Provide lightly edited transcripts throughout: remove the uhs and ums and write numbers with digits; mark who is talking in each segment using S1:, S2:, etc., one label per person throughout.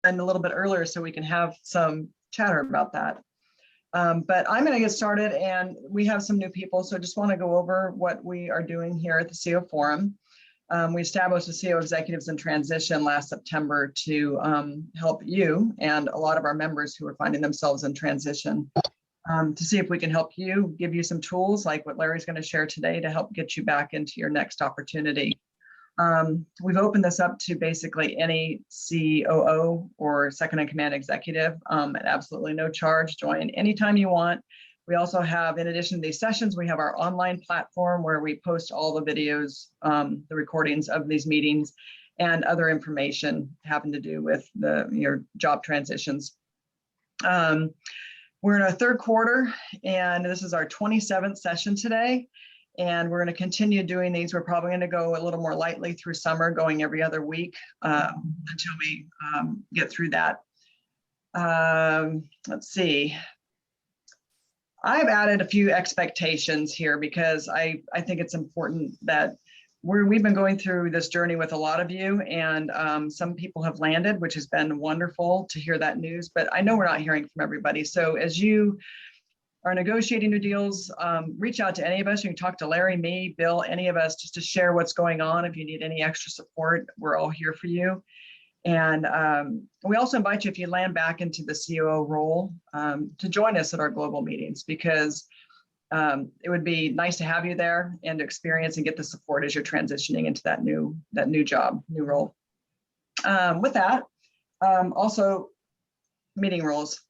S1: a little bit earlier so we can have some chatter about that. But I'm going to get started, and we have some new people, so I just want to go over what we are doing here at the CO Forum. We established the CO Executives in Transition last September to help you and a lot of our members who are finding themselves in transition, to see if we can help you, give you some tools like what Larry's going to share today to help get you back into your next opportunity. We've opened this up to basically any COO or second in command executive at absolutely no charge. Join anytime you want. We also have, in addition to these sessions, we have our online platform where we post all the videos, the recordings of these meetings, and other information having to do with your job transitions. We're in our third quarter, and this is our 27th session today. And we're going to continue doing these. We're probably going to go a little more lightly through summer, going every other week until we get through that. Let's see. I've added a few expectations here because I think it's important that we've been going through this journey with a lot of you, and some people have landed, which has been wonderful to hear that news. But I know we're not hearing from everybody. So as you are negotiating new deals, reach out to any of us. You can talk to Larry, me, Bill, any of us, just to share what's going on. If you need any extra support, we're all here for you. And we also invite you, if you land back into the COO role, to join us at our global meetings, because it would be nice to have you there and to experience and get the support as you're transitioning into that new job, new role. With that, also meeting rules.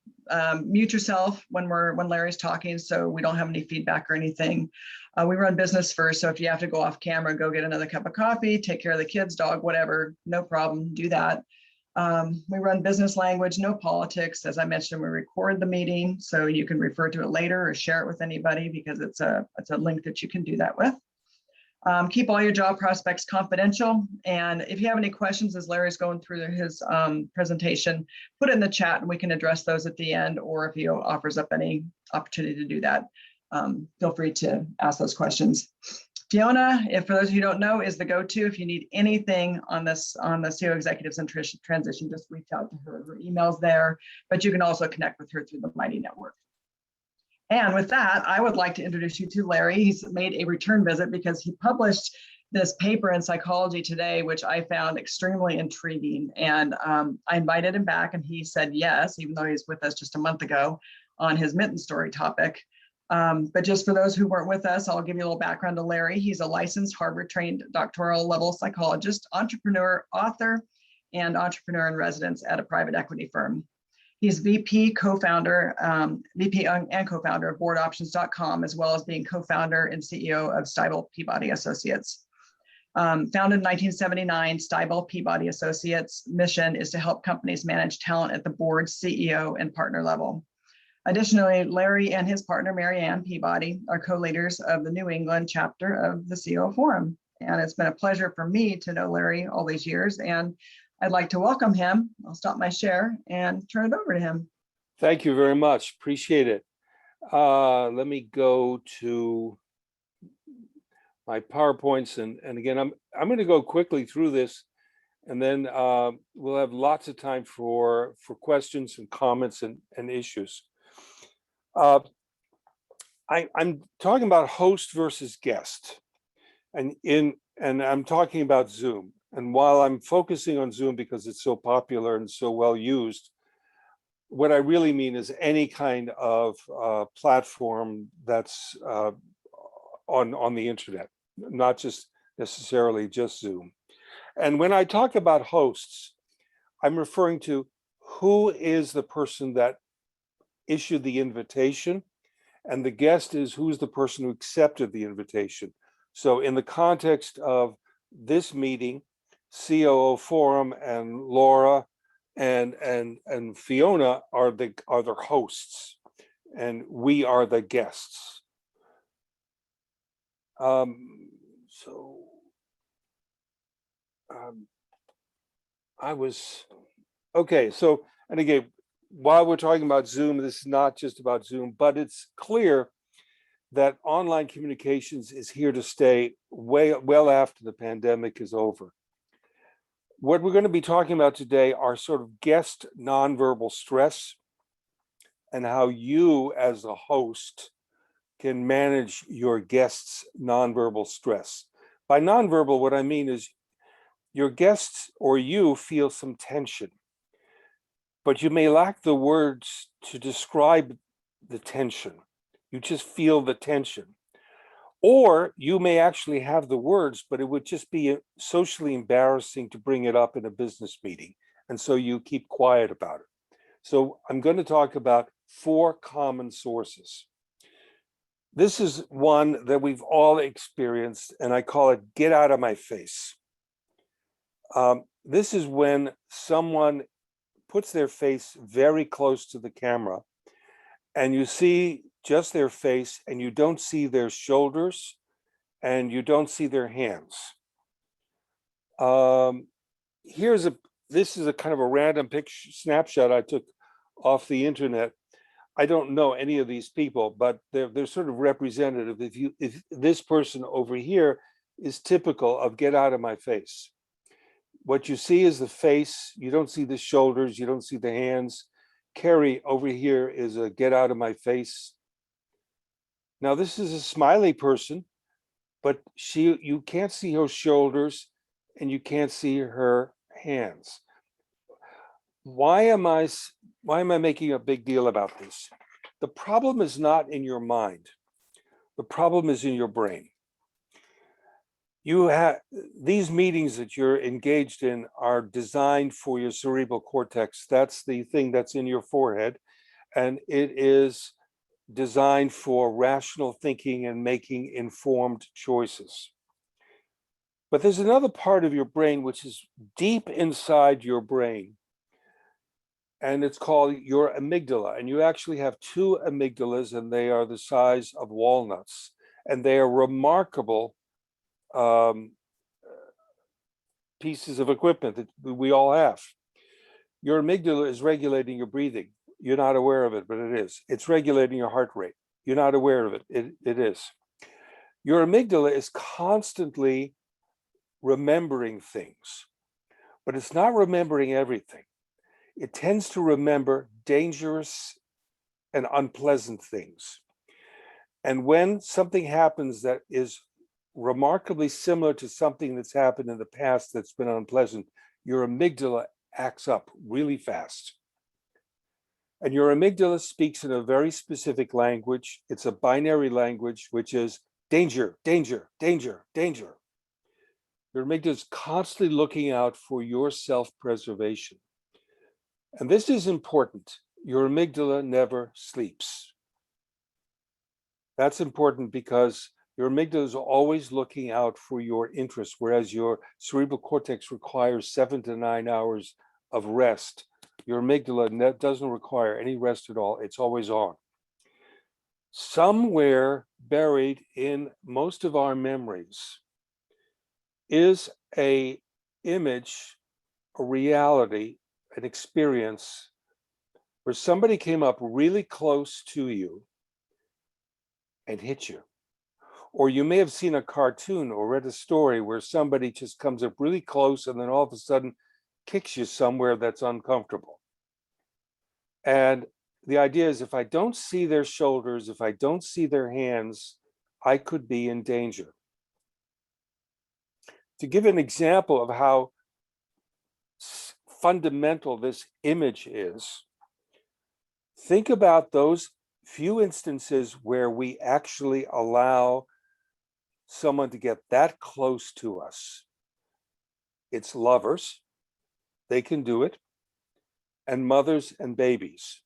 S1: Mute yourself when Larry's talking, so we don't have any feedback or anything. We run business first, so if you have to go off camera, go get another cup of coffee, take care of the kids, dog, whatever, no problem, do that. We run business language, no politics. As I mentioned, we record the meeting, so you can refer to it later or share it with anybody, because it's a link that you can do that with. Keep all your job prospects confidential. And if you have any questions as Larry's going through his presentation, put it in the chat and we can address those at the end, or if he offers up any opportunity to do that, feel free to ask those questions. Fiona, for those of you who don't know, is the go-to if you need anything on the CO Executives in Transition, just reach out to her. Her email's there, but you can also connect with her through the Mighty Network. And with that, I would like to introduce you to Larry. He's made a return visit because he published this paper in Psychology Today, which I found extremely intriguing. And I invited him back, and he said yes, even though he's with us just a month ago on his mitten story topic. But just for those who weren't with us, I'll give you a little background to Larry. He's a licensed Harvard-trained doctoral level psychologist, entrepreneur, author, and entrepreneur in residence at a private equity firm. He's VP and co-founder of boardoptions.com, as well as being co-founder and CEO of Stybel Peabody Associates. Founded in 1979, Stybel Peabody Associates' mission is to help companies manage talent at the board, CEO, and partner level. Additionally, Larry and his partner, Mary Ann Peabody, are co-leaders of the New England chapter of the CO Forum. And it's been a pleasure for me to know Larry all these years, and I'd like to welcome him. I'll stop my share and turn it over to him.
S2: Thank you very much. Appreciate it. Let me go to my PowerPoints, and again, I'm going to go quickly through this, and then we'll have lots of time for questions and comments and issues. I'm talking about host versus guest, and I'm talking about Zoom. And while I'm focusing on Zoom because it's so popular and so well used, what I really mean is any kind of platform that's on the internet, not just necessarily just Zoom. And when I talk about hosts, I'm referring to who is the person that issued the invitation, and the guest is who's the person who accepted the invitation. So in the context of this meeting, COO Forum and Laura and Fiona are the hosts, and we are the guests. So and again, while we're talking about Zoom, this is not just about Zoom, but it's clear that online communications is here to stay well after the pandemic is over. What we're going to be talking about today are sort of guest nonverbal stress and how you as a host can manage your guests' nonverbal stress. By nonverbal, what I mean is your guests or you feel some tension, but you may lack the words to describe the tension. You just feel the tension. Or you may actually have the words, but it would just be socially embarrassing to bring it up in a business meeting. And so you keep quiet about it. So I'm going to talk about 4 common sources. This is one that we've all experienced, and I call it get out of my face. This is when someone puts their face very close to the camera and you see just their face and you don't see their shoulders and you don't see their hands. This is a kind of a random picture snapshot I took off the internet. I don't know any of these people, but they're sort of representative. If this person over here is typical of get out of my face. What you see is the face. You don't see the shoulders. You don't see the hands. Carrie over here is a get out of my face. Now this is a smiley person, but you can't see her shoulders and you can't see her hands. Why am I making a big deal about this? The problem is not in your mind. The problem is in your brain. You have these meetings that you're engaged in are designed for your cerebral cortex. That's the thing that's in your forehead. And it is designed for rational thinking and making informed choices. But there's another part of your brain which is deep inside your brain, and it's called your amygdala. And you actually have 2 amygdalas, and they are the size of walnuts, and they are remarkable pieces of equipment that we all have. Your amygdala is regulating your breathing. You're not aware of it, but it is. It's regulating your heart rate. You're not aware of it. It is. Your amygdala is constantly remembering things, but it's not remembering everything. It tends to remember dangerous and unpleasant things. And when something happens that is remarkably similar to something that's happened in the past that's been unpleasant, your amygdala acts up really fast. And your amygdala speaks in a very specific language. It's a binary language, which is danger, danger, danger, danger. Your amygdala is constantly looking out for your self-preservation. And this is important. Your amygdala never sleeps. That's important because your amygdala is always looking out for your interests, whereas your cerebral cortex requires 7 to 9 hours of rest. Your amygdala doesn't require any rest at all. It's always on. Somewhere buried in most of our memories is an image, a reality, an experience where somebody came up really close to you and hit you. Or you may have seen a cartoon or read a story where somebody just comes up really close and then all of a sudden kicks you somewhere that's uncomfortable. And the idea is, if I don't see their shoulders, if I don't see their hands, I could be in danger. To give an example of how fundamental this image is, think about those few instances where we actually allow someone to get that close to us. It's lovers, they can do it, and mothers and babies,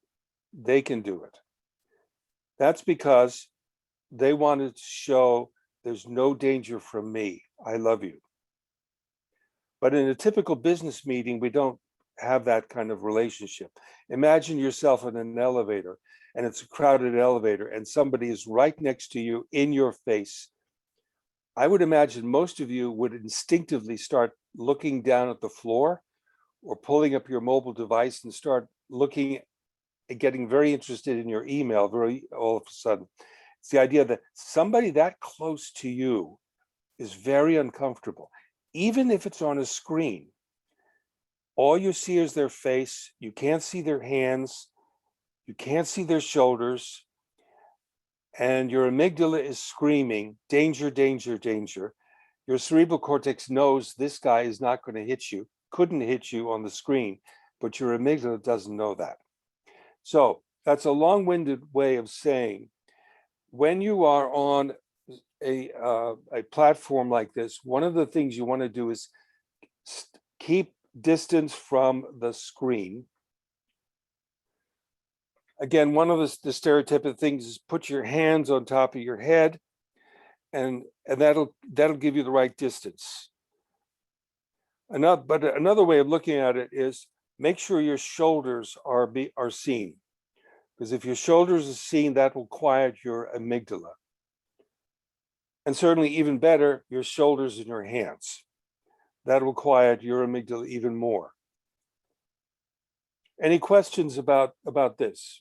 S2: they can do it. That's because they wanted to show there's no danger from me, I love you. But in a typical business meeting, we don't have that kind of relationship. Imagine yourself in an elevator, and it's a crowded elevator, and somebody is right next to you in your face. I would imagine most of you would instinctively start looking down at the floor or pulling up your mobile device and start looking and getting very interested in your email all of a sudden. It's the idea that somebody that close to you is very uncomfortable, even if it's on a screen. All you see is their face. You can't see their hands. You can't see their shoulders. And your amygdala is screaming, danger, danger, danger. Your cerebral cortex knows this guy is not going to hit you, couldn't hit you on the screen, but your amygdala doesn't know that. So that's a long-winded way of saying, when you are on a platform like this, one of the things you want to do is keep distance from the screen. Again, one of the stereotypical things is put your hands on top of your head, and that'll give you the right distance. But another way of looking at it is make sure your shoulders are seen, because if your shoulders are seen, that will quiet your amygdala. And certainly even better, your shoulders and your hands. That will quiet your amygdala even more. Any questions about this?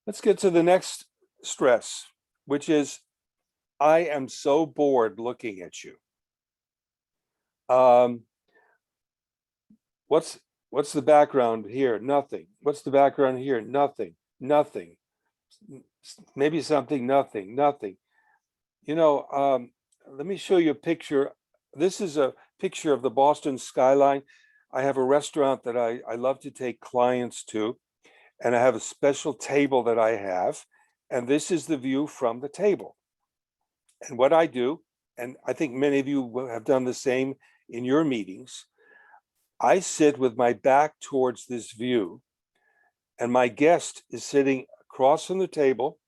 S2: Let's get to the next stress, which is, I am so bored looking at you. What's the background here? Nothing. What's the background here? Nothing. Nothing. Maybe something, nothing, nothing. You know, let me show you a picture. This is a picture of the Boston skyline. I have a restaurant that I love to take clients to, and I have a special table that I have, and this is the view from the table. And what I do, and I think many of you have done the same in your meetings, I sit with my back towards this view, and my guest is sitting across from the table,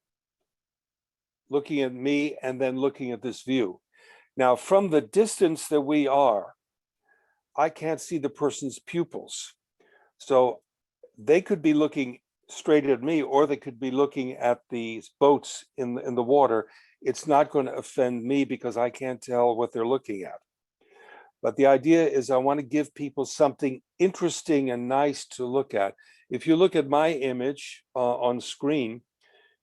S2: looking at me and then looking at this view. Now, from the distance that we are, I can't see the person's pupils. So they could be looking straight at me, or they could be looking at these boats in the water. It's not going to offend me because I can't tell what they're looking at. But the idea is I want to give people something interesting and nice to look at. If you look at my image on screen,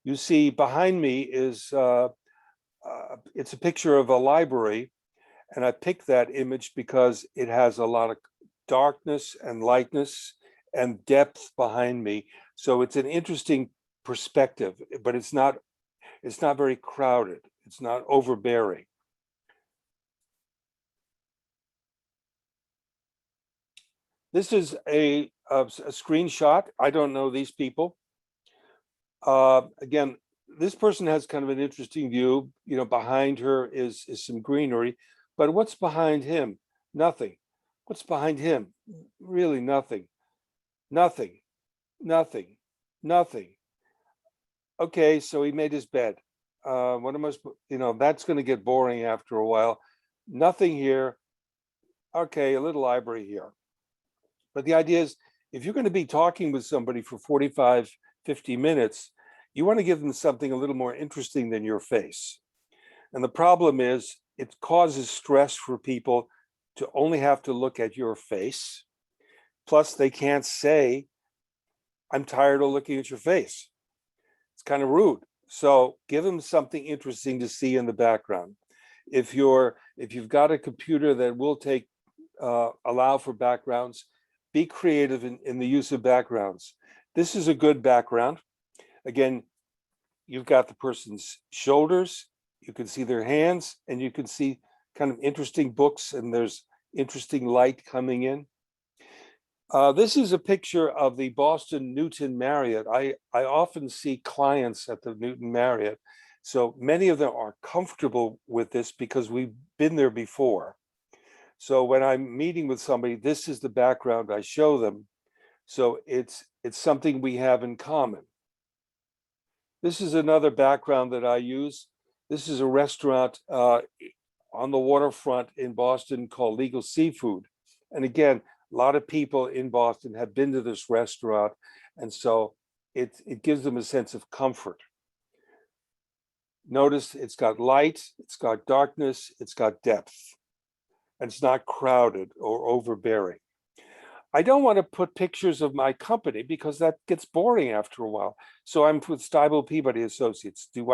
S2: you see behind me is, it's a picture of a library. And I picked that image because it has a lot of darkness and lightness and depth behind me. So it's an interesting perspective, but it's not very crowded. It's not overbearing. This is a screenshot. I don't know these people. Again, this person has kind of an interesting view. You know, behind her is some greenery, but what's behind him? Nothing. What's behind him? Really nothing. Nothing. Nothing. Nothing. Okay, so he made his bed. What am I, you know, that's going to get boring after a while. Nothing here. Okay, a little library here. But the idea is, if you're going to be talking with somebody for 45, 50 minutes, you want to give them something a little more interesting than your face. And the problem is, it causes stress for people to only have to look at your face. Plus, they can't say, I'm tired of looking at your face. It's kind of rude. So give them something interesting to see in the background. If you've got a computer that will allow for backgrounds, be creative in the use of backgrounds. This is a good background. Again, you've got the person's shoulders, you can see their hands, and you can see kind of interesting books, and there's interesting light coming in. This is a picture of the Boston Newton Marriott. I often see clients at the Newton Marriott. So many of them are comfortable with this because we've been there before. So when I'm meeting with somebody, this is the background I show them. So it's something we have in common. This is another background that I use. This is a restaurant on the waterfront in Boston called Legal Seafood. And again, a lot of people in Boston have been to this restaurant, and so it gives them a sense of comfort. Notice it's got light, it's got darkness, it's got depth, and it's not crowded or overbearing. I don't want to put pictures of my company because that gets boring after a while. So I'm with Stybel Peabody Associates. Do you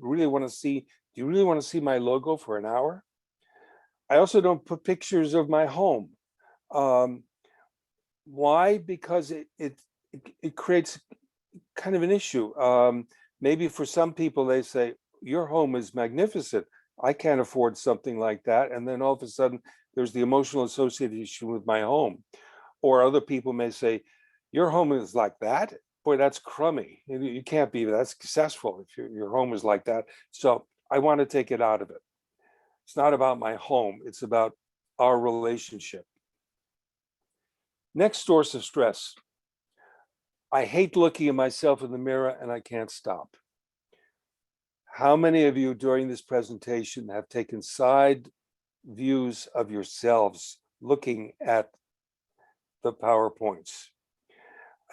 S2: really want to see my logo for an hour? I also don't put pictures of my home. Why? Because it creates kind of an issue. Maybe for some people, they say, your home is magnificent. I can't afford something like that. And then all of a sudden, there's the emotional association with my home. Or other people may say, your home is like that? Boy, that's crummy. You can't be that successful if your home is like that. So I want to take it out of it. It's not about my home. It's about our relationship. Next source of stress. I hate looking at myself in the mirror and I can't stop. How many of you during this presentation have taken side views of yourselves looking at the PowerPoints?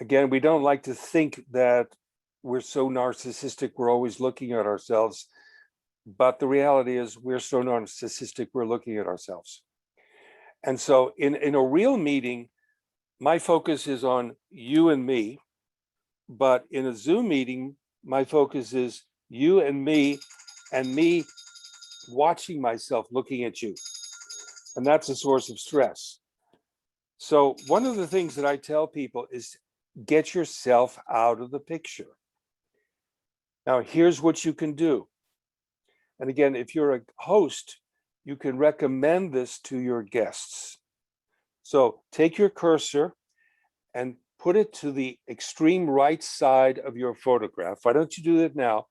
S2: Again, we don't like to think that we're so narcissistic, we're always looking at ourselves. But the reality is we're so narcissistic, we're looking at ourselves. And so in a real meeting, my focus is on you and me. But in a Zoom meeting, my focus is you and me watching myself looking at you. And that's a source of stress. So one of the things that I tell people is get yourself out of the picture. Now, here's what you can do. And again, if you're a host, you can recommend this to your guests. So take your cursor and put it to the extreme right side of your photograph. Why don't you do that now?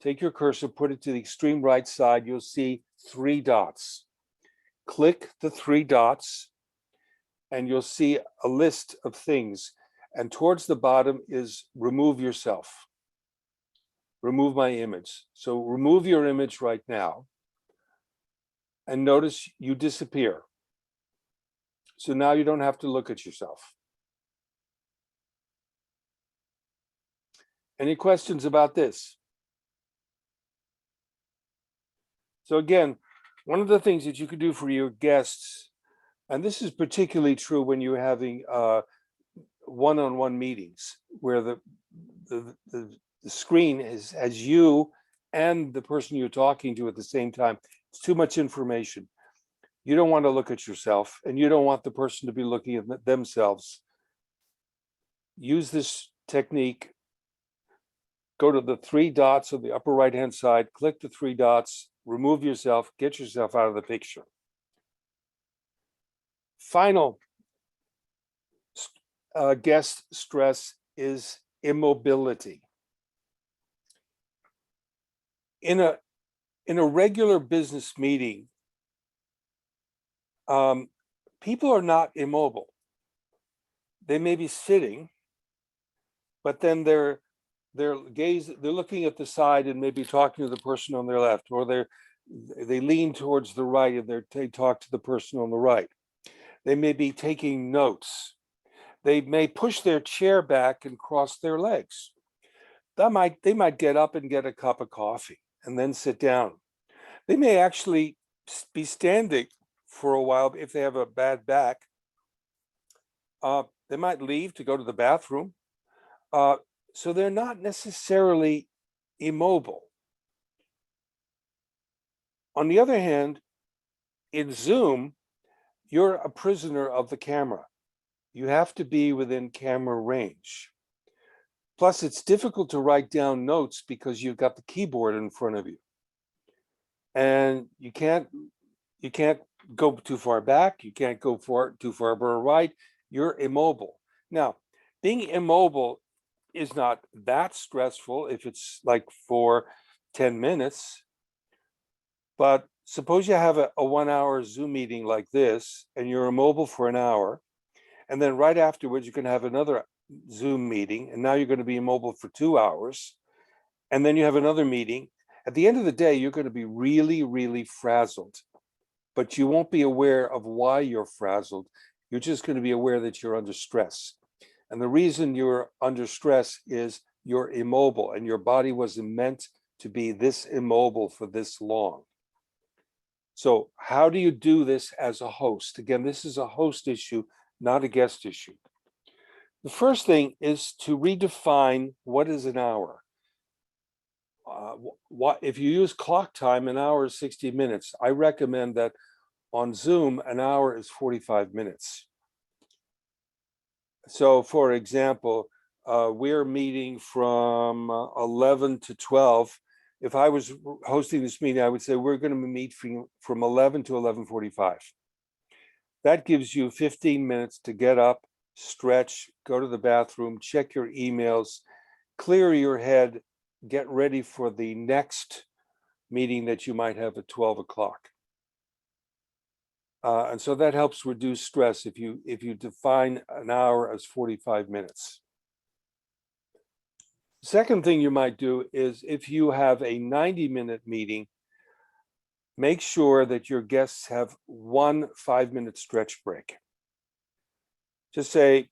S2: Take your cursor, put it to the extreme right side. You'll see 3 dots. Click the 3 dots and you'll see a list of things. And towards the bottom is remove yourself. Remove my image. So remove your image right now. And notice you disappear. So now you don't have to look at yourself. Any questions about this? So again, one of the things that you can do for your guests, and this is particularly true when you're having one-on-one meetings where the screen has you and the person you're talking to at the same time. It's too much information. You don't want to look at yourself and you don't want the person to be looking at themselves. Use this technique. Go to the 3 dots on the upper right-hand side, click the 3 dots, remove yourself, get yourself out of the picture. Final guest stress is immobility. In a regular business meeting, people are not immobile. They may be sitting, but then they're looking at the side and maybe talking to the person on their left, or they lean towards the right and they talk to the person on the right. They may be taking notes. They may push their chair back and cross their legs. They might get up and get a cup of coffee and then sit down. They may actually be standing for a while if they have a bad back. They might leave to go to the bathroom. So they're not necessarily immobile. On the other hand, in Zoom, you're a prisoner of the camera. You have to be within camera range. Plus, it's difficult to write down notes because you've got the keyboard in front of you. And you can't go too far back. You can't go too far right. You're immobile. Now, being immobile is not that stressful if it's like for 10 minutes. But suppose you have a 1-hour Zoom meeting like this, and you're immobile for an hour. And then right afterwards, you can have another Zoom meeting. And now you're going to be immobile for 2 hours. And then you have another meeting. At the end of the day, you're going to be really, really frazzled. But you won't be aware of why you're frazzled. You're just going to be aware that you're under stress. And the reason you're under stress is you're immobile, and your body wasn't meant to be this immobile for this long. So how do you do this as a host? Again, this is a host issue, not a guest issue. The first thing is to redefine what is an hour. If you use clock time, an hour is 60 minutes. I recommend that On Zoom, an hour is 45 minutes. So for example, we're meeting from 11 to 12. If I was hosting this meeting, I would say we're going to meet from 11 to 11:45. That gives you 15 minutes to get up, stretch, go to the bathroom, check your emails, clear your head, get ready for the next meeting that you might have at 12 o'clock. And so that helps reduce stress if you define an hour as 45 minutes. Second thing you might do is if you have a 90-minute meeting, make sure that your guests have 1 5-minute stretch break. Just say,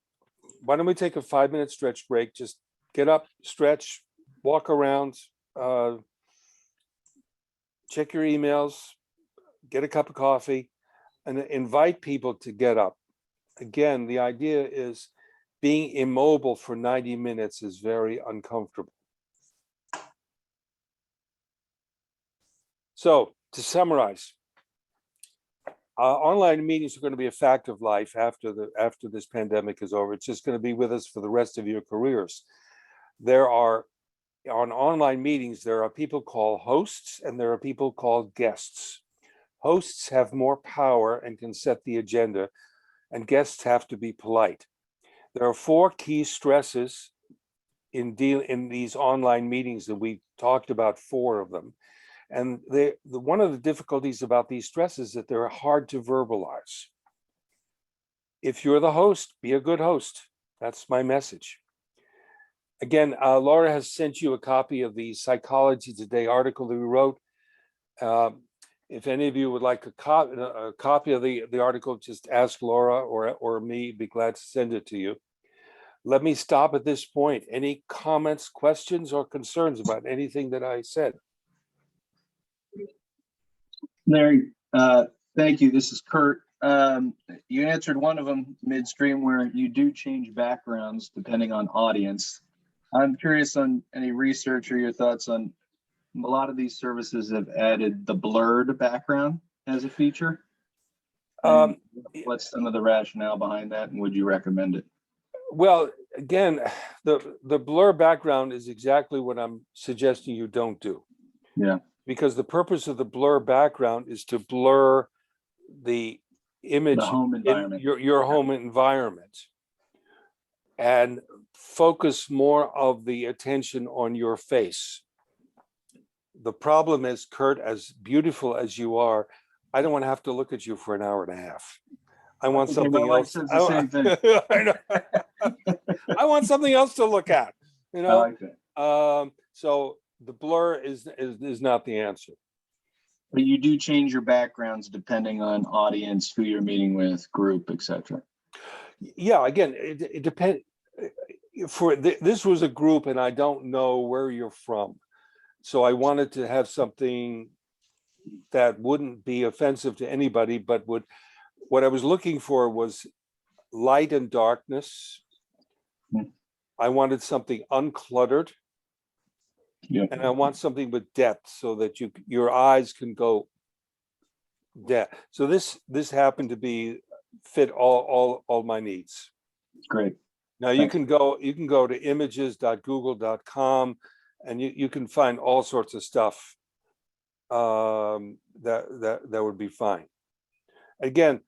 S2: why don't we take a 5-minute stretch break? Just get up, stretch, walk around, check your emails, get a cup of coffee, and invite people to get up. Again, the idea is being immobile for 90 minutes is very uncomfortable. So to summarize, online meetings are going to be a fact of life after this pandemic is over. It's just going to be with us for the rest of your careers. On online meetings, there are people called hosts and there are people called guests. Hosts have more power and can set the agenda, and guests have to be polite. There are 4 key stresses in these online meetings that we talked about, 4 of them. And one of the difficulties about these stresses is that they're hard to verbalize. If you're the host, be a good host. That's my message. Again, Laura has sent you a copy of the Psychology Today article that we wrote. If any of you would like a copy of the article, just ask Laura or me, be glad to send it to you. Let me stop at this point. Any comments, questions, or concerns about anything that I said?
S3: Larry, thank you. This is Kurt. You answered one of them midstream where you do change backgrounds depending on audience. I'm curious on any research or your thoughts on a lot of these services have added the blurred background as a feature. What's some of the rationale behind that, and would you recommend it?
S2: Well, again, the blur background is exactly what I'm suggesting you don't do.
S3: Yeah.
S2: Because the purpose of the blur background is to blur the image
S3: home environment.
S2: in your home environment and focus more of the attention on your face. The problem is, Kurt, as beautiful as you are, I don't want to have to look at you for an hour and a half. I want something else.
S3: Says the same thing.
S2: I know. I want something else to look at, you know.
S3: I like that.
S2: So the blur is not the answer.
S3: But you do change your backgrounds depending on audience, who you're meeting with, group, etc.
S2: Yeah, again, it depends. This was a group, and I don't know where you're from, so I wanted to have something that wouldn't be offensive to anybody, but what I was looking for was light and darkness. I wanted something uncluttered.
S3: Yeah.
S2: And I want something with depth so that your eyes can go depth. So this happened to fit all my needs.
S3: Great.
S2: Now you can go to images.google.com and you can find all sorts of stuff that would be fine. Again,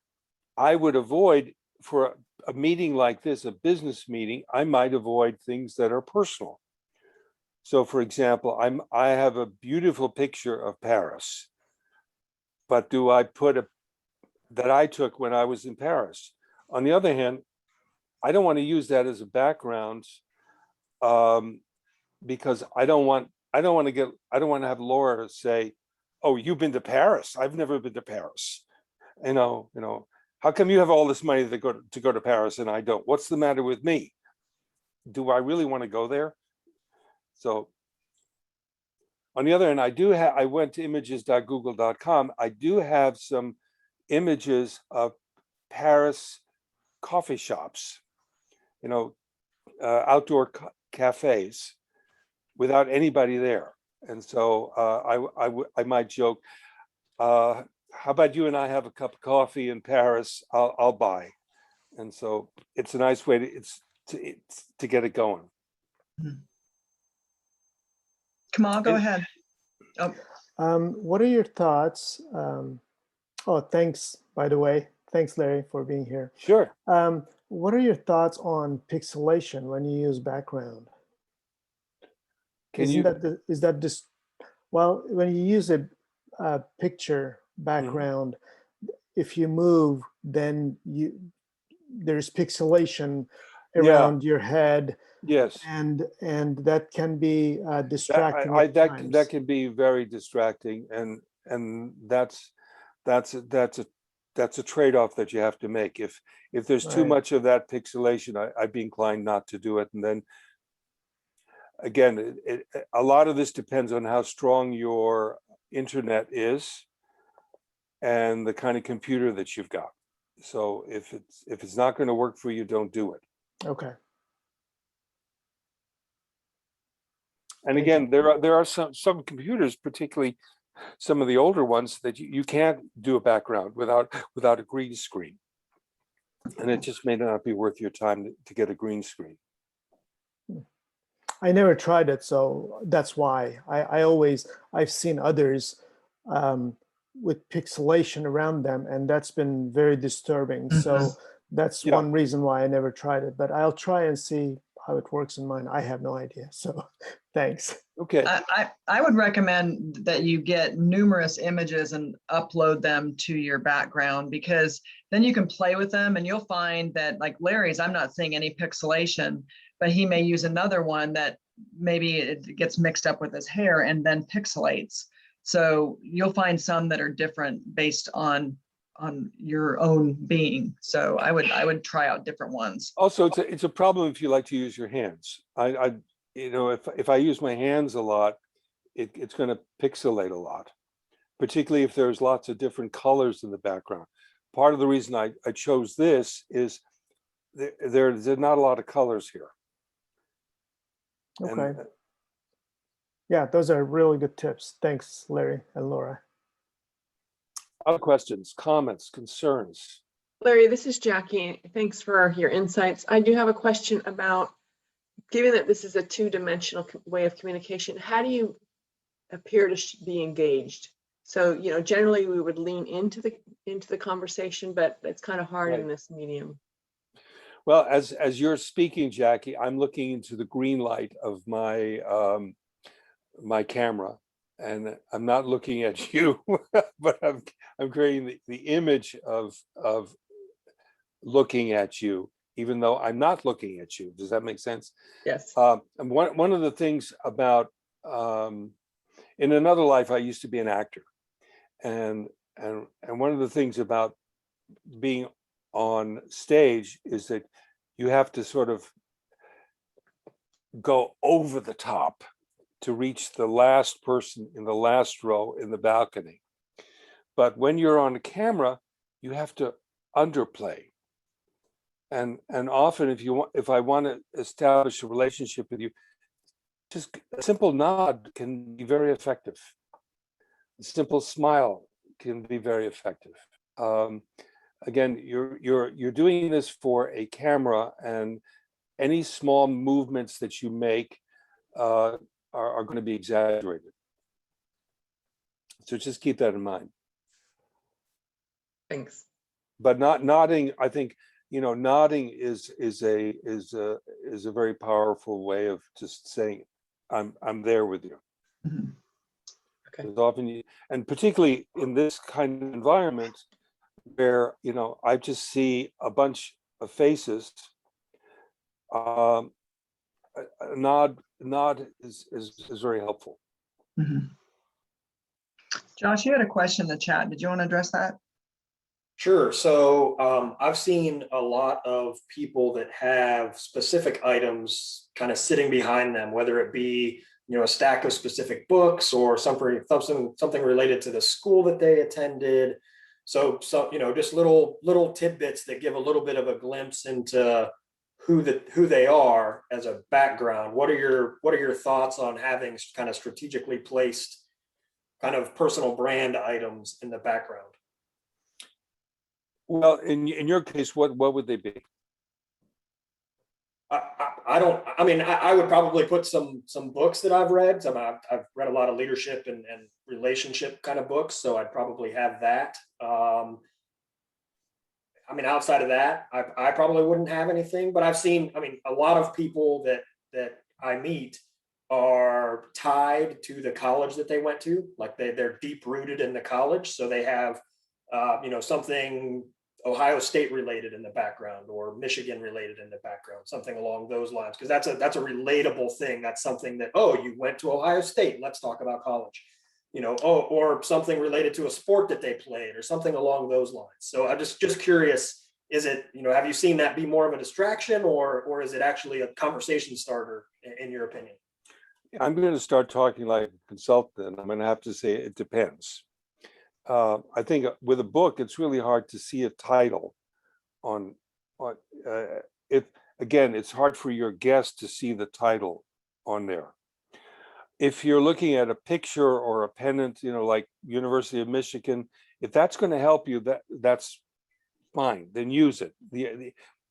S2: I would avoid, for a meeting like this, a business meeting, I might avoid things that are personal. So for example, I have a beautiful picture of Paris, but do I put that I took when I was in Paris? On the other hand, I don't want to use that as a background because I don't want to have Laura say, "Oh, you've been to Paris? I've never been to Paris." You know, how come you have all this money to go to Paris and I don't? What's the matter with me? Do I really want to go there? So on the other hand, I went to images.google.com. I do have some images of Paris coffee shops, outdoor cafes without anybody there. And so I might joke, how about you and I have a cup of coffee in Paris? I'll buy. And so it's a nice way to get it going.
S1: Kamal, go ahead. Oh,
S4: What are your thoughts? Oh, thanks, by the way. Thanks, Larry, for being here.
S2: Sure.
S4: What are your thoughts on pixelation when you use background? Is that just, well, when you use a picture background, if you move, then there's pixelation around your head.
S2: Yes.
S4: And that can be distracting at times.
S2: That can be very distracting, and that's a trade-off that you have to make. If there's too much of that pixelation, I'd be inclined not to do it. And then again, a lot of this depends on how strong your internet is and the kind of computer that you've got. So if it's not going to work for you, don't do it.
S4: Okay.
S2: And again, there are some computers, particularly some of the older ones, that you can't do a background without a green screen, and it just may not be worth your time to get a green screen.
S4: I never tried it, so that's why I've seen others with pixelation around them, and that's been very disturbing. So that's one reason why I never tried it, but I'll try and see how it works in mine. I have no idea. So thanks.
S2: Okay.
S1: I would recommend that you get numerous images and upload them to your background, because then you can play with them, and you'll find that, like Larry's, I'm not seeing any pixelation, but he may use another one that maybe it gets mixed up with his hair and then pixelates. So you'll find some that are different based on your own being. So I would try out different ones.
S2: Also, it's a problem if you like to use your hands. If I use my hands a lot, it's going to pixelate a lot, particularly if there's lots of different colors in the background. Part of the reason I chose this is there's not a lot of colors here.
S4: Okay. Yeah, those are really good tips. Thanks, Larry and Laura.
S2: Other questions, comments, concerns?
S5: Larry, this is Jackie. Thanks for your insights. I do have a question about, given that this is a two-dimensional way of communication, how do you appear to be engaged? So, generally we would lean into the conversation, but it's kind of hard in this medium.
S2: Well, as you're speaking, Jackie, I'm looking into the green light of my my camera, and I'm not looking at you, but I'm creating the image of looking at you, even though I'm not looking at you. Does that make sense?
S5: Yes.
S2: And one of the things about in another life, I used to be an actor, and one of the things about being on stage is that you have to sort of go over the top to reach the last person in the last row in the balcony. But when you're on a camera, you have to underplay. And often if I want to establish a relationship with you, just a simple nod can be very effective. A simple smile can be very effective. Again, you're doing this for a camera, and any small movements that you make are going to be exaggerated. So just keep that in mind.
S5: Thanks.
S2: But nodding, I think, nodding is a very powerful way of just saying, I'm there with you.
S1: Mm-hmm.
S5: Okay.
S2: Because often and particularly in this kind of environment where I just see a bunch of faces, a nod is very helpful.
S1: Mm-hmm. Josh, you had a question in the chat. Did you want to address that?
S6: Sure. So I've seen a lot of people that have specific items kind of sitting behind them, whether it be a stack of specific books or something related to the school that they attended. So just little tidbits that give a little bit of a glimpse into who they are as a background. What are your thoughts on having kind of strategically placed kind of personal brand items in the background?
S2: Well, in your case, what would they be?
S6: I don't, I mean, I would probably put some books that I've read. I've read a lot of leadership and relationship kind of books, so I'd probably have that. I mean, outside of that, I probably wouldn't have anything, but I've seen, I mean, a lot of people that I meet are tied to the college that they went to. Like they're deep rooted in the college. So they have, something Ohio State related in the background or Michigan related in the background, something along those lines. Cause that's a relatable thing. That's something that, oh, you went to Ohio State. Let's talk about college. Or something related to a sport that they played or something along those lines. So I'm just curious, is it, have you seen that be more of a distraction or is it actually a conversation starter in your opinion?
S2: I'm going to start talking like a consultant. I'm going to have to say it depends. I think with a book, it's really hard to see a title on it. Again, it's hard for your guest to see the title on there. If you're looking at a picture or a pennant, like University of Michigan, if that's going to help you, that's fine. Then use it.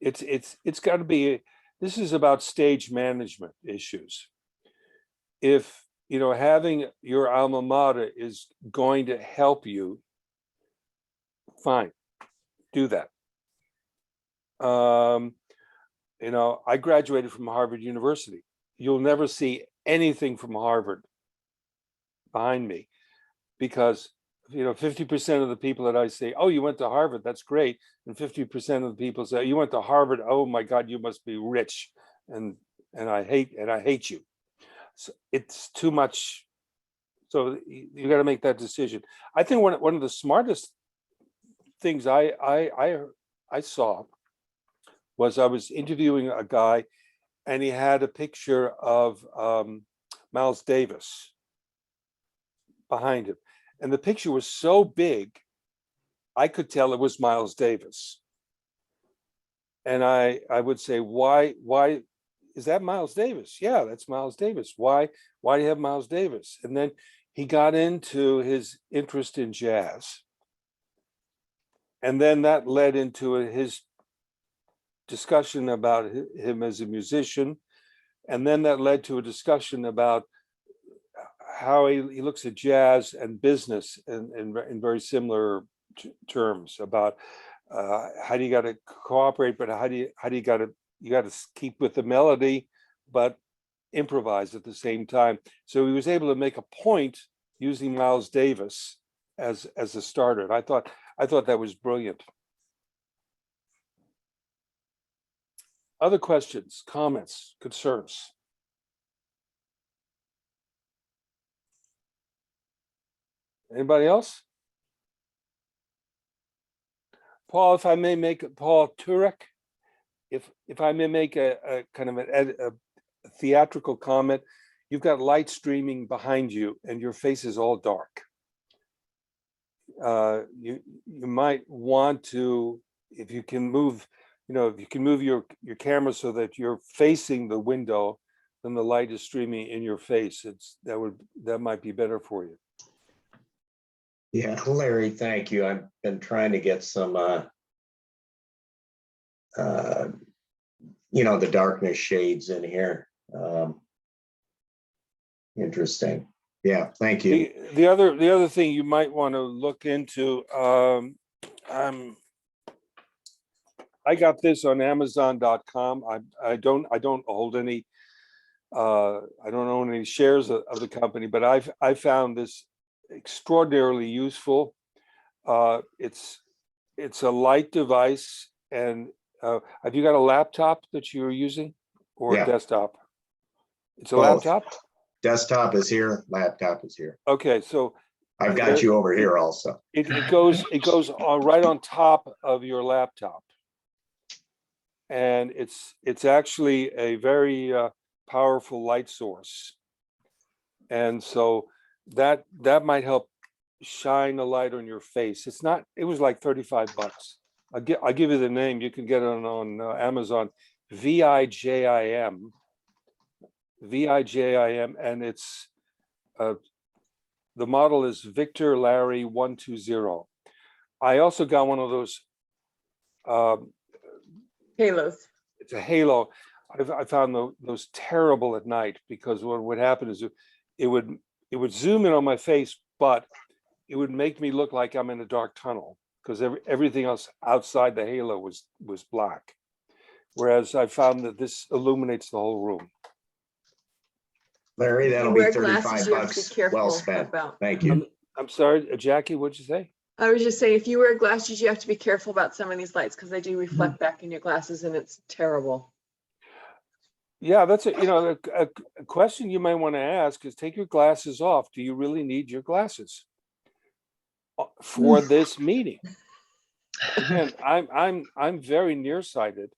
S2: It's got to be. This is about stage management issues. If having your alma mater is going to help you, fine, do that. I graduated from Harvard University. You'll never see anything from Harvard behind me because 50% of the people that I say, oh, you went to Harvard, that's great, and 50% of the people say, you went to Harvard, oh my God, you must be rich, and I hate you. So it's too much. So you got to make that decision. I think one of the smartest things I saw was I was interviewing a guy, and he had a picture of Miles Davis behind him, and the picture was so big, I could tell it was Miles Davis. And I would say, why? Is that Miles Davis? Yeah, that's Miles Davis. Why do you have Miles Davis? And then he got into his interest in jazz. And then that led into his discussion about him as a musician. And then that led to a discussion about how he looks at jazz and business in very similar terms about how do you got to cooperate, but how do you got to keep with the melody, but improvise at the same time. So he was able to make a point using Miles Davis as a starter. And I thought that was brilliant. Other questions, comments, concerns? Anybody else? Paul, if I may make Paul Turek, if I may make a kind of a theatrical comment, you've got light streaming behind you and your face is all dark. You might want to, if you can move, if you can move your camera so that you're facing the window, then the light is streaming in your face. That might be better for you.
S7: Yeah, Larry, thank you. I've been trying to get some, the darkness shades in here. Interesting. Yeah, thank you.
S2: The other thing you might want to look into, I got this on Amazon.com. I don't hold any, I don't own any shares of the company, but I found this extraordinarily useful. It's a light device, and have you got a laptop that you're using or a desktop? It's a
S7: Both.
S2: laptop?
S7: Desktop is here, laptop is here.
S2: Okay, so
S7: I've got you over here also.
S2: it goes on right on top of your laptop. And it's actually a very powerful light source. And so that might help shine a light on your face. It was like $35. I'll give you the name. You can get it on Amazon. VIJIM, and it's the model is Victor Larry 120. I also got one of those
S5: Halos.
S2: It's a halo. I found those terrible at night, because what would happen is it would zoom in on my face, but it would make me look like I'm in a dark tunnel, because everything else outside the halo was black. Whereas I found that this illuminates the whole room.
S7: Larry,
S5: If you
S7: that'll be
S5: wear glasses,
S7: 35
S5: you have to be
S7: bucks.
S5: careful
S7: Well spent.
S5: about.
S7: Thank you.
S2: I'm sorry, Jackie, what'd you say?
S5: I was just saying, if you wear glasses, you have to be careful about some of these lights because they do reflect back in your glasses, and it's terrible.
S2: Yeah, that's a question you might want to ask is, take your glasses off. Do you really need your glasses for this meeting? Again, I'm very nearsighted,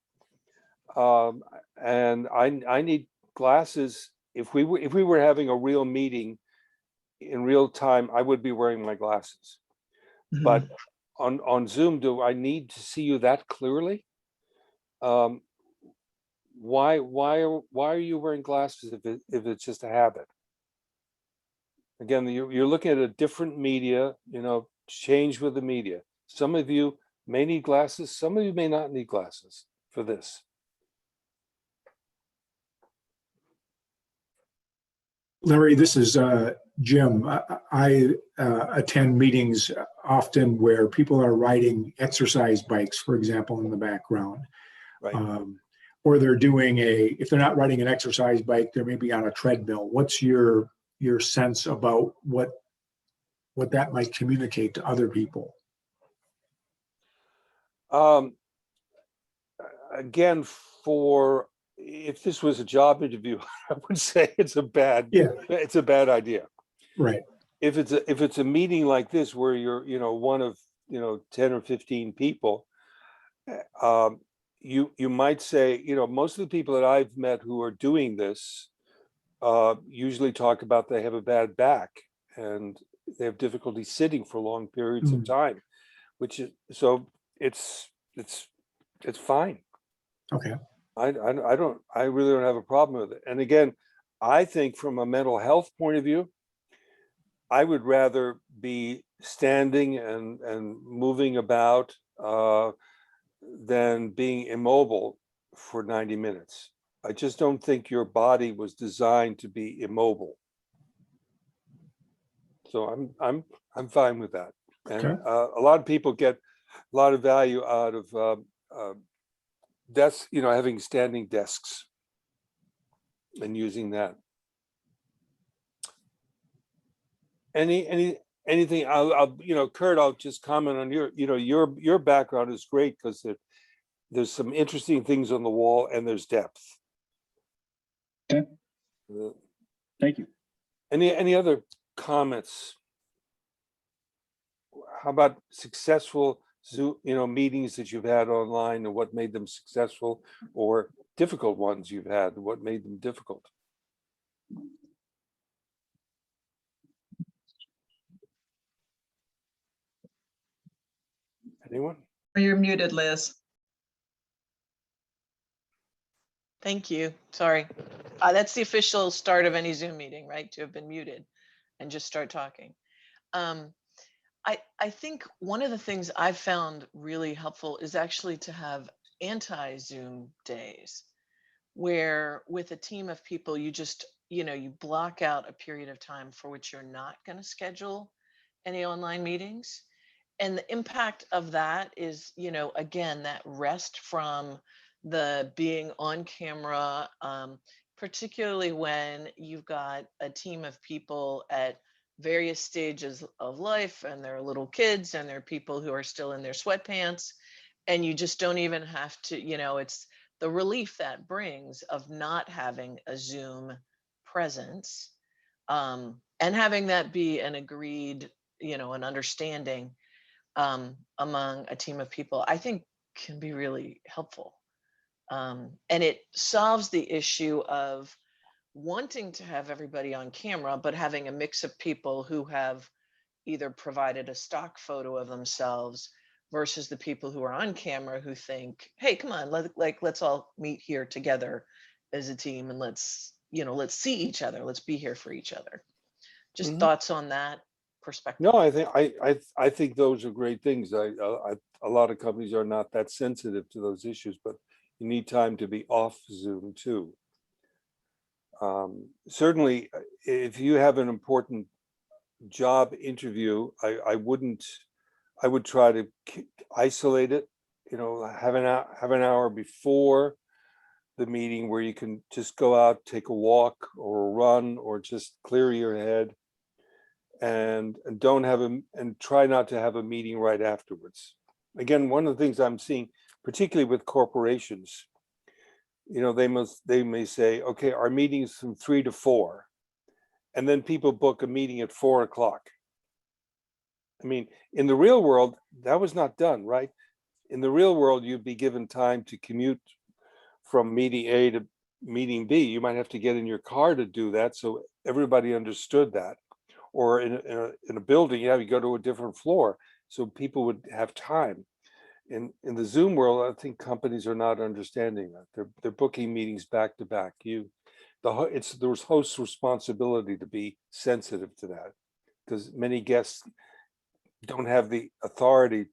S2: and I need glasses. If we were having a real meeting in real time, I would be wearing my glasses. But on Zoom, do I need to see you that clearly? Why are you wearing glasses if it's just a habit? Again, you're looking at a different media, change with the media. Some of you may need glasses, some of you may not need glasses for this.
S8: Larry, this is Jim. I attend meetings often where people are riding exercise bikes, for example, in the background.
S2: Right.
S8: Or they're doing if they're not riding an exercise bike, they're maybe on a treadmill. What's your sense about what that might communicate to other people?
S2: Again, if this was a job interview, I would say it's a bad idea.
S8: Right.
S2: If it's a meeting like this where you're one of 10 or 15 people, you might say, most of the people that I've met who are doing this usually talk about they have a bad back and they have difficulty sitting for long periods of time, so it's fine.
S8: Okay.
S2: I really don't have a problem with it. And again, I think from a mental health point of view, I would rather be standing and moving about than being immobile for 90 minutes. I just don't think your body was designed to be immobile. So I'm fine with that. And
S8: Okay.
S2: a lot of people get a lot of value out of desks, having standing desks and using that. Anything? I'll Kurt, I'll just comment on your background is great because there's some interesting things on the wall and there's depth.
S3: Okay. Thank you.
S2: Any other comments? How about successful Zoom, meetings that you've had online and what made them successful, or difficult ones you've had and what made them difficult? Anyone?
S1: You're muted, Liz.
S9: Thank you. Sorry. That's the official start of any Zoom meeting, right? To have been muted and just start talking. I think one of the things I've found really helpful is actually to have anti-Zoom days where with a team of people, you just, you block out a period of time for which you're not going to schedule any online meetings. And the impact of that is, again, that rest from the being on camera, particularly when you've got a team of people at various stages of life and there are little kids and there are people who are still in their sweatpants and you just don't even have to, it's the relief that brings of not having a Zoom presence and having that be an agreed, an understanding among a team of people, I think can be really helpful. And it solves the issue of wanting to have everybody on camera, but having a mix of people who have either provided a stock photo of themselves versus the people who are on camera who think, hey, come on, let's all meet here together as a team and let's see each other. Let's be here for each other. Just thoughts on that perspective.
S2: No, I think those are great things. A lot of companies are not that sensitive to those issues, but you need time to be off Zoom too. Certainly, if you have an important job interview, I would try to isolate it. You know, have an hour before the meeting where you can just go out, take a walk or a run, or just clear your head, and don't have and try not to have a meeting right afterwards. Again, one of the things I'm seeing, particularly with corporations, you know, they may say, okay, our meeting is from 3 to 4, and then people book a meeting at 4 o'clock. I mean, in the real world, that was not done, right? In the real world, you'd be given time to commute from meeting A to meeting B. You might have to get in your car to do that, so everybody understood that. Or in a building, you go to a different floor, so people would have time. In the Zoom world, I think companies are not understanding that. They're booking meetings back to back. It's the host's responsibility to be sensitive to that, because many guests don't have the authority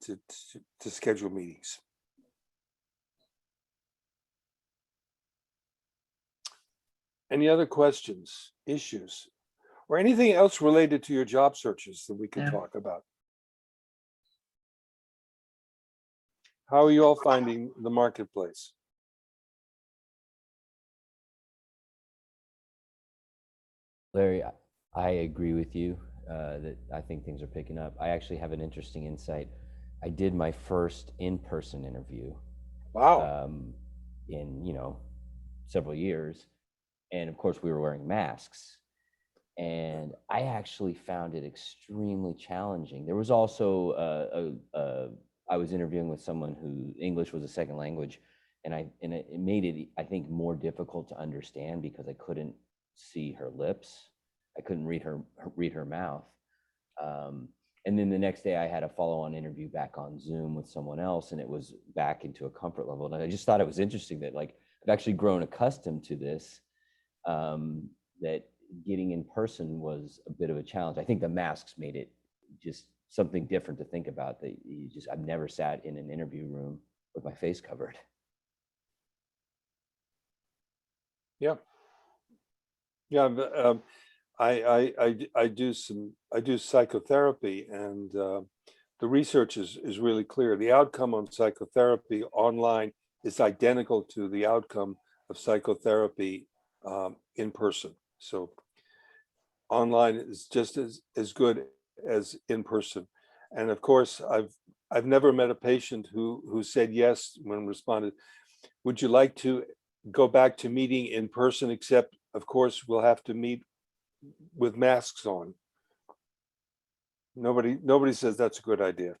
S2: to schedule meetings. Any other questions, issues, or anything else related to your job searches that we can talk about? How are you all finding the marketplace?
S10: Larry, I agree with you that I think things are picking up. I actually have an interesting insight. I did my first in-person interview.
S2: Wow.
S10: In several years, and of course we were wearing masks, and I actually found it extremely challenging. There was also I was interviewing with someone who English was a second language, and it made it, I think, more difficult to understand because I couldn't see her lips. I couldn't read her mouth. And then the next day I had a follow-on interview back on Zoom with someone else, and it was back into a comfort level. And I just thought it was interesting that, like, I've actually grown accustomed to this, that getting in person was a bit of a challenge. I think the masks made it just something different to think about, that I've never sat in an interview room with my face covered.
S2: Yeah. Yeah. I do psychotherapy, and the research is really clear. The outcome on psychotherapy online is identical to the outcome of psychotherapy in person. So online is just as good as in person. And of course, I've never met a patient who said yes when responded, would you like to go back to meeting in person, except of course we'll have to meet with masks on. Nobody says that's a good idea.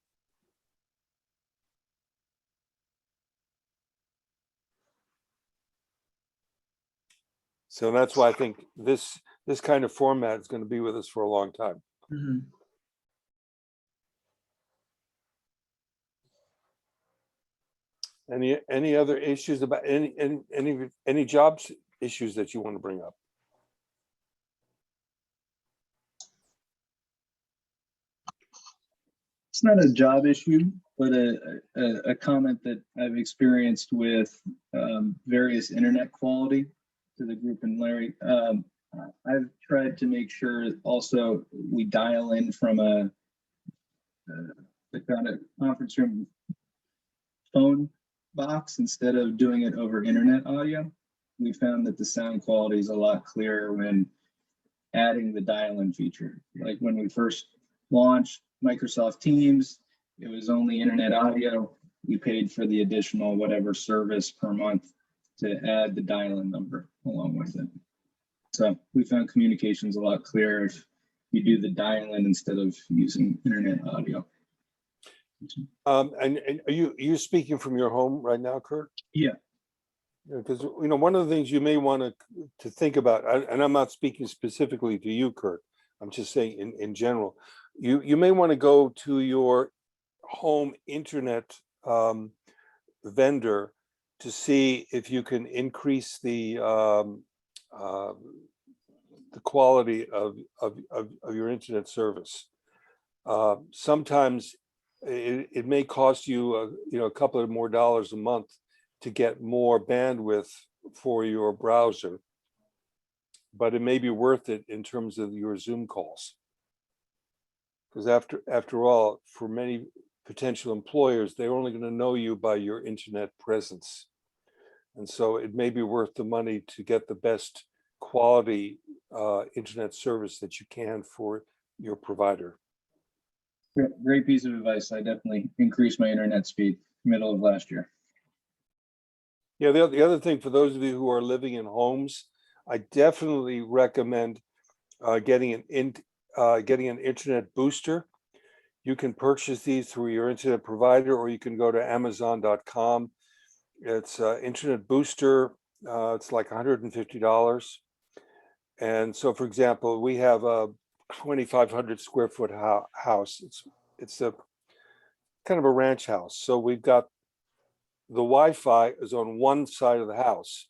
S2: So that's why I think this kind of format is going to be with us for a long time.
S1: Mhm.
S2: Any other issues about any jobs issues that you want to bring up?
S3: It's not a job issue, but a comment that I've experienced with various internet quality to the group. And Larry, I've tried to make sure also we dial in from the kind of conference room phone box instead of doing it over internet audio. We found that the sound quality is a lot clearer when adding the dial-in feature. Like when we first launched Microsoft Teams, it was only internet audio. We paid for the additional whatever service per month to add the dial-in number along with it. So we found communications a lot clearer if you do the dial-in instead of using internet audio.
S2: And are you speaking from your home right now, Kurt?
S3: Yeah.
S2: Because one of the things you may want to think about, and I'm not speaking specifically to you, Kurt, I'm just saying in general, you may want to go to your home internet vendor to see if you can increase the quality of your internet service. Sometimes it may cost you a couple of more dollars a month to get more bandwidth for your browser, but it may be worth it in terms of your Zoom calls. Because after all, for many potential employers, they're only going to know you by your internet presence. And so it may be worth the money to get the best quality internet service that you can for your provider.
S3: Great piece of advice. I definitely increased my internet speed middle of last year.
S2: Yeah, the other thing for those of you who are living in homes, I definitely recommend getting an internet booster. You can purchase these through your internet provider, or you can go to Amazon.com. It's internet booster. It's like $150. And so, for example, we have a 2,500 square foot house. It's a kind of a ranch house. So we've got the Wi-Fi is on one side of the house,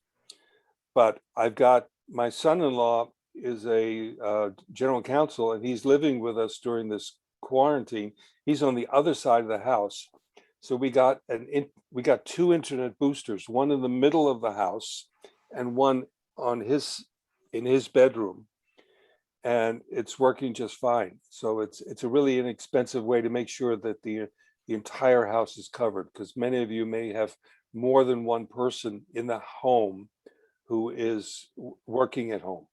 S2: but I've got my son-in-law is a general counsel, and he's living with us during this quarantine. He's on the other side of the house. So we got two internet boosters, one in the middle of the house and one in his bedroom, and it's working just fine. So it's a really inexpensive way to make sure that the entire house is covered, because many of you may have more than one person in the home who is working at home.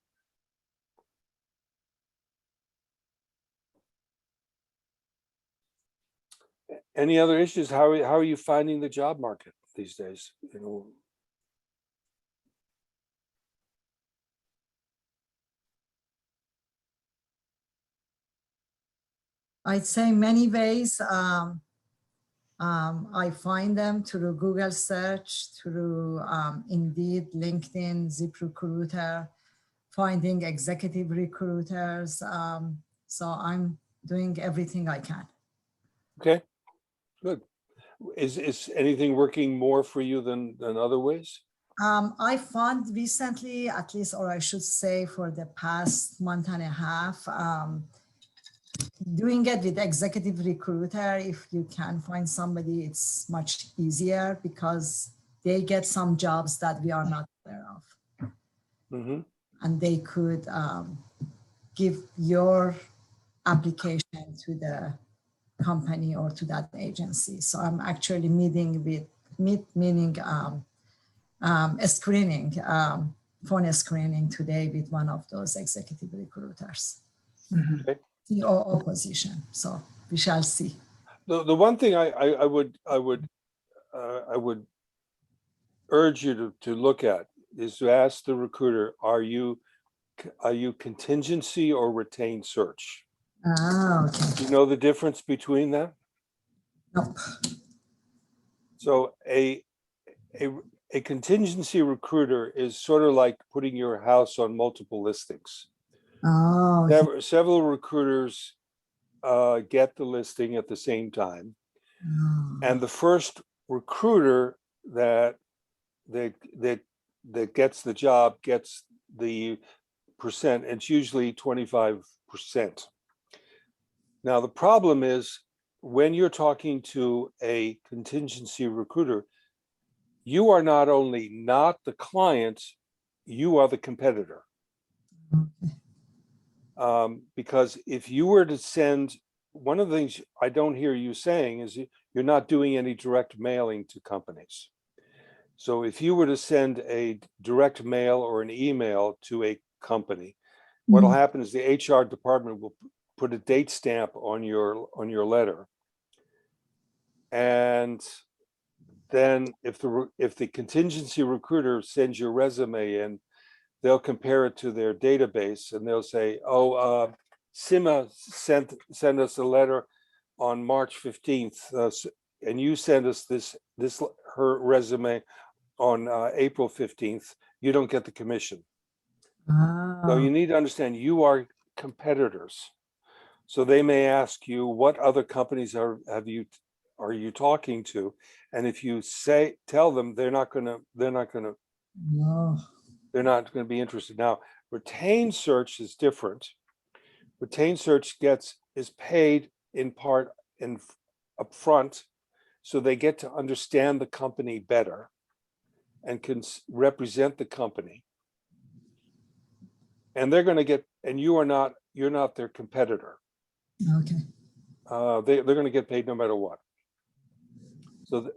S2: Any other issues? How are you finding the job market these days?
S11: I'd say many ways. I find them through Google search, through Indeed, LinkedIn, ZipRecruiter, finding executive recruiters. So I'm doing everything I can.
S2: Okay, good. Is anything working more for you than other ways?
S11: I found recently, at least, or I should say for the past month and a half, doing it with executive recruiter, if you can find somebody, it's much easier because they get some jobs that we are not aware of.
S2: Mm-hmm.
S11: And they could give your application to the company or to that agency. So I'm actually meeting a screening, phone screening today with one of those executive recruiters.
S1: Mhm.
S2: Okay.
S11: COO position. So we shall see.
S2: The one thing I would urge you to look at is to ask the recruiter, are you contingency or retained search?
S11: Ah, okay.
S2: Do you know the difference between them?
S11: Nope.
S2: So a contingency recruiter is sort of like putting your house on multiple listings.
S11: Oh, okay.
S2: Several recruiters get the listing at the same time, and the first recruiter that gets the job gets the percent. It's usually 25%. Now the problem is when you're talking to a contingency recruiter, you are not only not the client, you are the competitor. Because if you were to send, one of the things I don't hear you saying is you're not doing any direct mailing to companies. So if you were to send a direct mail or an email to a company, what'll happen is the HR department will put a date stamp on your letter. And then if the contingency recruiter sends your resume in, they'll compare it to their database and they'll say, oh, Sima sent us a letter on March 15th, and you send us her resume on April 15th, you don't get the commission. So you need to understand you are competitors. So they may ask you, what other companies are you talking to? And if you tell them, they're not gonna be interested. Now, retained search is different. Retained search is paid in part up front, so they get to understand the company better and can represent the company. And they're going to get, and you're not their competitor.
S11: Okay.
S2: They're going to get paid no matter what. So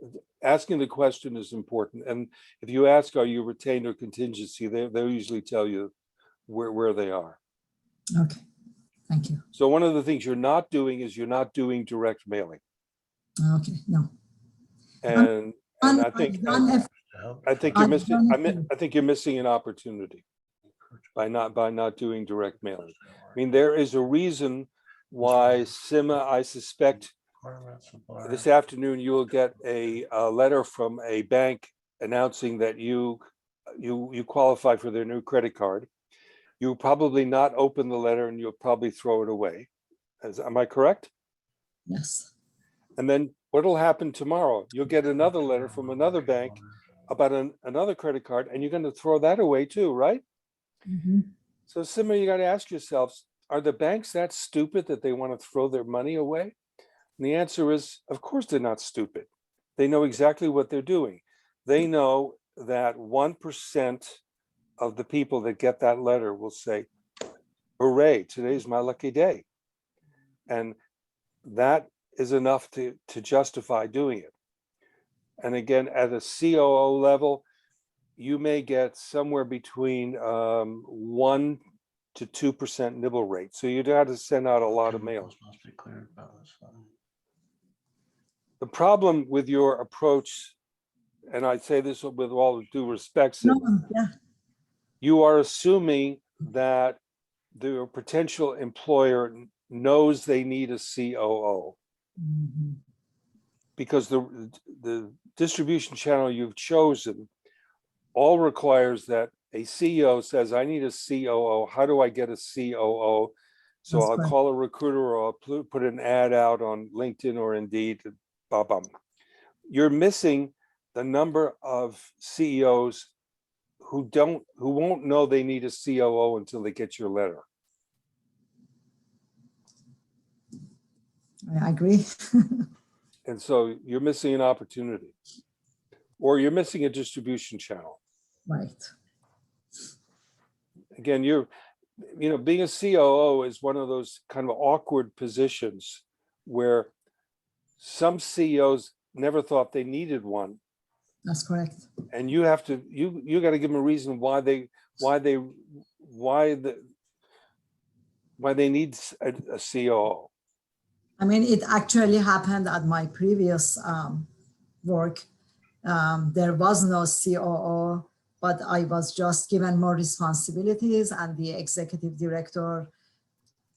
S2: asking the question is important. And if you ask, are you retained or contingency, they'll usually tell you where they are.
S11: Okay. Thank you.
S2: So one of the things you're not doing is you're not doing direct mailing.
S11: Okay. No.
S2: And I think you're missing.
S11: I've
S2: I think you're missing an opportunity by not doing direct mailing. I mean, there is a reason why I suspect this afternoon you will get a letter from a bank announcing that you qualify for their new credit card. You'll probably not open the letter and you'll probably throw it away. Am I correct?
S11: Yes.
S2: And then what'll happen tomorrow? You'll get another letter from another bank about another credit card, and you're going to throw that away too, right?
S11: Mm-hmm.
S2: So Sima, you got to ask yourselves, are the banks that stupid that they want to throw their money away? And the answer is, of course they're not stupid. They know exactly what they're doing. They know that 1% of the people that get that letter will say, hooray, today's my lucky day. And that is enough to justify doing it. And again, at a COO level, you may get somewhere between 1 to 2% nibble rate. So you'd have to send out a lot of mail. The problem with your approach, and I say this with all due respect, you are assuming that the potential employer knows they need a COO.
S11: Mm-hmm.
S2: Because the distribution channel you've chosen all requires that a CEO says, I need a COO. How do I get a COO? So I'll call a recruiter or I'll put an ad out on LinkedIn or Indeed. You're missing the number of CEOs who won't know they need a COO until they get your letter.
S11: I agree.
S2: And so you're missing an opportunity, or you're missing a distribution channel.
S11: Right.
S2: Again, being a COO is one of those kind of awkward positions where some CEOs never thought they needed one.
S11: That's correct.
S2: And you got to give them a reason why they need a COO.
S11: I mean, it actually happened at my previous work. There was no COO, but I was just given more responsibilities, and the executive director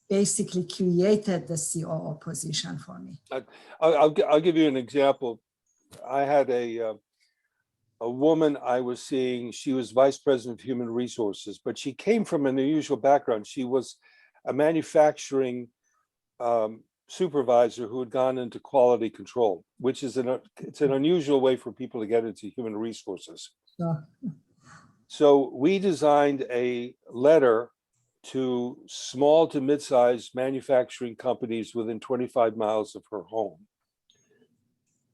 S11: basically created the COO position for me.
S2: I'll give you an example. I had a woman I was seeing. She was vice president of human resources, but she came from an unusual background. She was a manufacturing supervisor who had gone into quality control, which is it's an unusual way for people to get into human resources.
S11: Sure.
S2: So we designed a letter to small to mid-sized manufacturing companies within 25 miles of her home.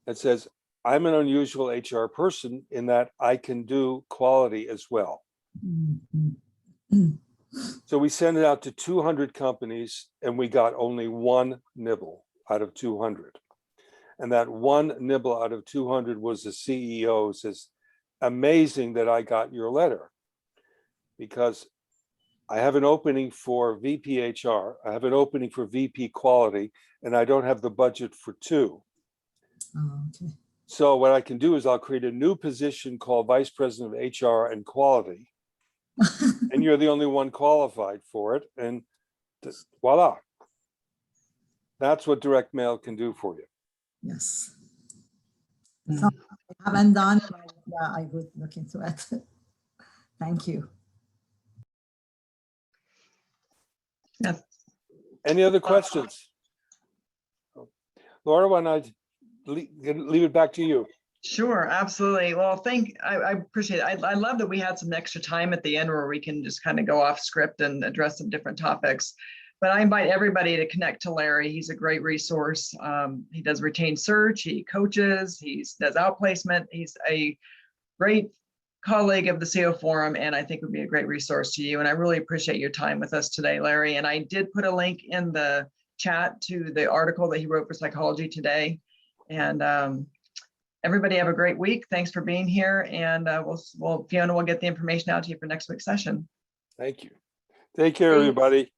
S2: It says, I'm an unusual HR person in that I can do quality as well.
S11: Mm-hmm.
S2: So we sent it out to 200 companies and we got only one nibble out of 200. And that one nibble out of 200 was the CEO who says, amazing that I got your letter, because I have an opening for VP HR, I have an opening for VP quality, and I don't have the budget for two.
S11: Oh, okay.
S2: So what I can do is I'll create a new position called Vice President of HR and Quality. And you're the only one qualified for it. And voila. That's what direct mail can do for you.
S11: Yes. So I haven't done, but yeah, I would look into it. Thank you.
S1: Yes.
S2: Any other questions? Laura, why not leave it back to you?
S1: Sure, absolutely. Well, I appreciate it. I love that we had some extra time at the end where we can just kind of go off script and address some different topics. But I invite everybody to connect to Larry. He's a great resource. He does retained search, he coaches, he does outplacement. He's a great colleague of the CO Forum, and I think would be a great resource to you. And I really appreciate your time with us today, Larry. And I did put a link in the chat to the article that he wrote for Psychology Today. And everybody have a great week. Thanks for being here. And Fiona will get the information out to you for next week's session.
S2: Thank you. Take care,
S5: Thanks.
S2: everybody.